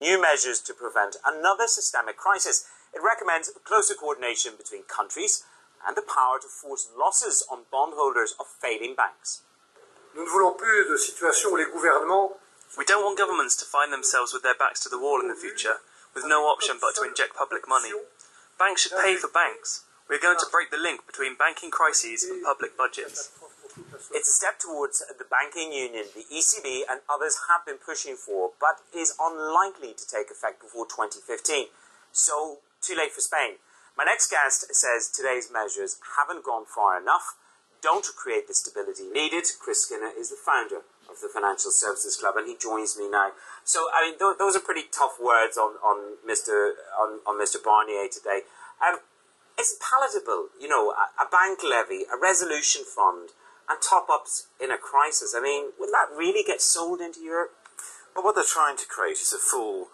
new measures to prevent another systemic crisis. It recommends closer coordination between countries and the power to force losses on bondholders of failing banks. Nous ne voulons plus de situation où les gouvernements... We don't want governments to find themselves with their backs to the wall in the future, with no option but to inject public money. Banks should pay for banks. We're going to break the link between banking crises and public budgets. It's a step towards the banking union the ECB and others have been pushing for, but is unlikely to take effect before 2015. So, too late for Spain. My next guest says today's measures haven't gone far enough, don't create the stability needed. Chris Skinner is the founder of the Financial Services Club, and he joins me now. So, I mean, those are pretty tough words on Mr. Barnier today. Is it palatable, you know, a bank levy, a resolution fund, and top-ups in a crisis? I mean, will that really get sold into Europe? Well, what they're trying to create is a full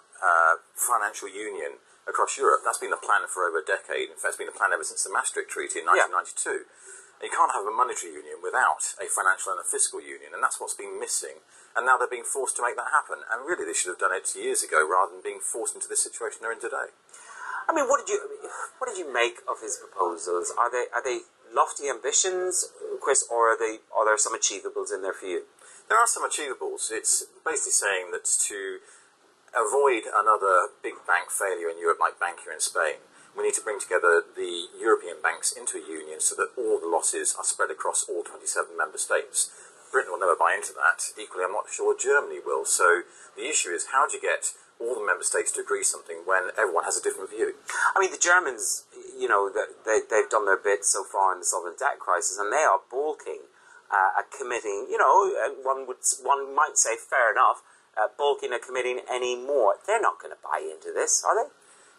financial union across Europe. That's been the plan for over a decade. In fact, it's been the plan ever since the Maastricht Treaty in 1992. And you can't have a monetary union without a financial and a fiscal union, and that's what's been missing. And now they're being forced to make that happen. And really, they should have done it years ago rather than being forced into this situation they're in today. I mean, what did you make of his proposals? Are they lofty ambitions, Chris, or are there some achievables in there for you? There are some achievables. It's basically saying that to avoid another big bank failure in Europe like Bankia in Spain, we need to bring together the European banks into a union so that all the losses are spread across all 27 member states. Britain will never buy into that. Equally, I'm not sure Germany will. So the issue is, how do you get all the member states to agree something when everyone has a different view? I mean, the Germans, you know, they've done their bit so far in the sovereign debt crisis, and they are balking at committing, you know, one might say fair enough, balking at committing any more. They're not going to buy into this, are they?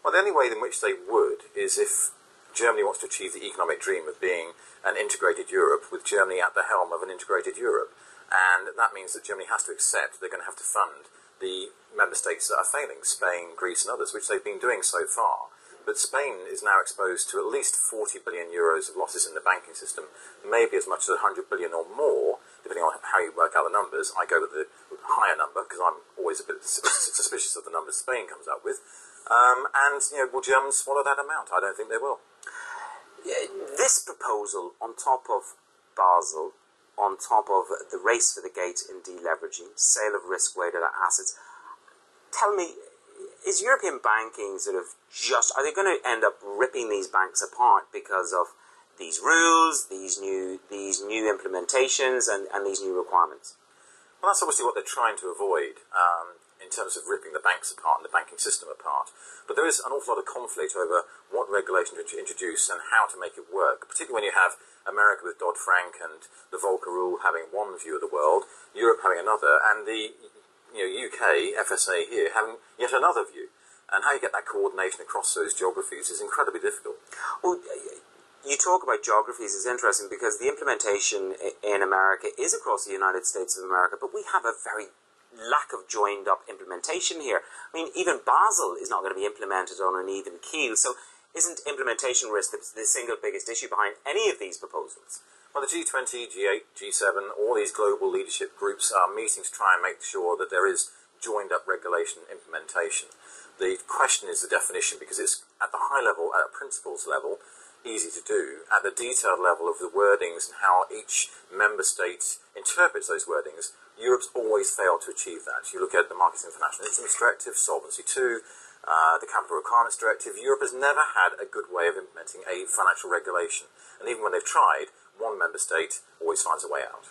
Well, the only way in which they would is if Germany wants to achieve the economic dream of being an integrated Europe, with Germany at the helm of an integrated Europe. And that means that Germany has to accept they're going to have to fund the member states that are failing, Spain, Greece and others, which they've been doing so far. But Spain is now exposed to at least 40 billion euros of losses in the banking system, maybe as much as 100 billion or more, depending on how you work out the numbers. I go with the higher number because I'm always a bit suspicious of the numbers Spain comes out with. And, you know, will Germans swallow that amount? I don't think they will. This proposal, on top of Basel, on top of the race for the gate in deleveraging, sale of risk-weighted assets, tell me, is European banking sort of are they going to end up ripping these banks apart because of these rules, these new implementations and these new requirements? Well, that's obviously what they're trying to avoid in terms of ripping the banks apart and the banking system apart. But there is an awful lot of conflict over what regulation to introduce and how to make it work, particularly when you have America with Dodd-Frank and the Volcker rule having one view of the world, Europe having another, and the UK, FSA here, having yet another view. And how you get that coordination across those geographies is incredibly difficult. Well, you talk about geographies is interesting because the implementation in America is across the United States of America, but we have a very lack of joined up implementation here. I mean, even Basel is not going to be implemented on an even keel. So isn't implementation risk the single biggest issue behind any of these proposals? Well, the G20, G8, G7, all these global leadership groups are meeting to try and make sure that there is joined up regulation implementation. The question is the definition, because it's at the high level, at a principles level, easy to do. At the detailed level of the wordings and how each member state interprets those wordings, Europe's always failed to achieve that. You look at the Markets and Financial Instruments Directive, Solvency II, the Capital Requirements Directive. Europe has never had a good way of implementing a financial regulation. And even when they've tried, one member state always finds a way out.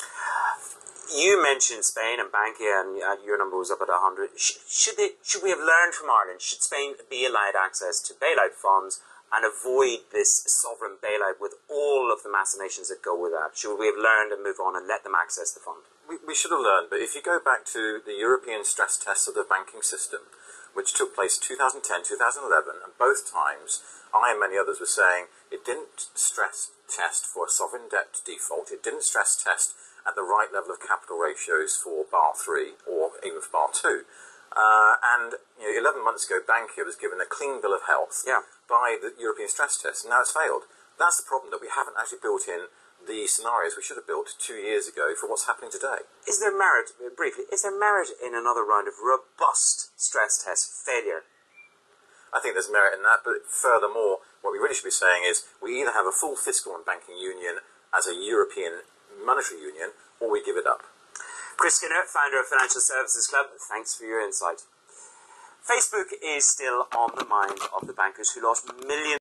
You mentioned Spain and Bankia, and your number was up at 100. Should we have learned from Ireland? Should Spain be allowed access to bailout funds and avoid this sovereign bailout with all of the machinations that go with that? Should we have learned and move on and let them access the fund? We should have learned, but if you go back to the European stress tests of the banking system, which took place 2010, 2011, and both times I and many others were saying it didn't stress test for a sovereign debt default, it didn't stress test at the right level of capital ratios for Basel III or even for Basel II. And 11 months ago, Bankia was given a clean bill of health by the European stress test, and now it's failed. That's the problem, that we haven't actually built in the scenarios we should have built 2 years ago for what's happening today. Is there merit, briefly, is there merit in another round of robust stress test failure? I think there's merit in that, but furthermore, what we really should be saying is we either have a full fiscal and banking union as a European monetary union, or we give it up. Chris Skinner, founder of Financial Services Club, thanks for your insight. Facebook is still on the mind of the bankers who lost millions